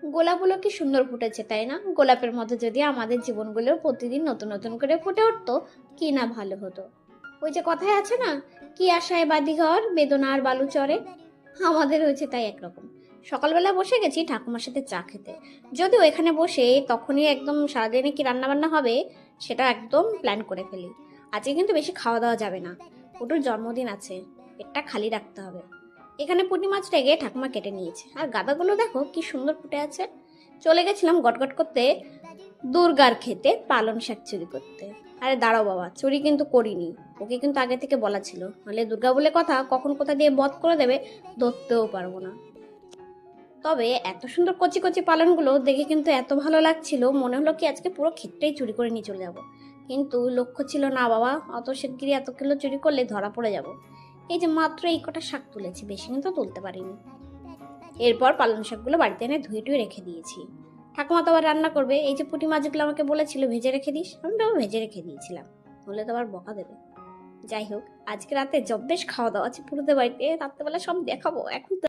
গোলাপগুলো কি সুন্দর ফুটেছে, তাই না? গোলাপের মধ্যে যদি আমাদের জীবনগুলো প্রতিদিন নতুন নতুন করে ফুটে উঠতো, কি না ভালো হতো। ওই যে কথায় আছে না, কি আশায় বাদিঘর বেদনার বালু চরে, আমাদের হয়েছে তাই একরকম। সকালবেলা বসে গেছি ঠাকুমার সাথে চা খেতে। যদিও এখানে বসে তখনই একদম সারাদিনে কি রান্না বান্না হবে সেটা একদম প্ল্যান করে ফেলি। আজকে কিন্তু বেশি খাওয়া দাওয়া যাবে না, পুটুর জন্মদিন আছে, পেটটা খালি রাখতে হবে। এখানে পুঁটি মাছটাকে ঠাকুমা কেটে নিয়েছে, আর গাঁদাগুলো দেখো কি সুন্দর ফুটে আছে। চলে গেছিলাম গটগট করতে দুর্গার খেতে পালং শাক চুরি করতে। আরে দাঁড়াও বাবা, চুরি কিন্তু করিনি, ওকে কিন্তু আগে থেকে বলা ছিল, নাহলে দুর্গা বলে কথা কখন কোথা দিয়ে বধ করে দেবে ধরতেও পারবো না। তবে এত সুন্দর কচি কচি পালনগুলো দেখে কিন্তু এত ভালো লাগছিল, মনে হলো কি আজকে পুরো ক্ষেতটাই চুরি করে নিয়ে চলে যাব। কিন্তু লক্ষ্য ছিল না বাবা, অত শিগগিরই এত কিলো চুরি করলে ধরা পড়ে যাব। এই যে মাত্র এই কটা শাক তুলেছি, বেশি কিন্তু তুলতে পারিনি। এরপর পালং শাকগুলো বাড়িতে এনে ধুয়ে টুয়ে রেখে দিয়েছি। ঠাকুমা তো আবার রান্না করবে। এই যে পুঁটি মাছগুলো আমাকে বলেছিল ভেজে রেখে দিস, আমি তো ভেজে রেখে দিয়েছিলাম, বলে তো আবার বকা দেবে। যাই হোক, আজকে রাতে জব্বেশ খাওয়া দাওয়া আছে পুরোদের বাড়িতে, রাত্রেবেলা সব দেখাবো। এখন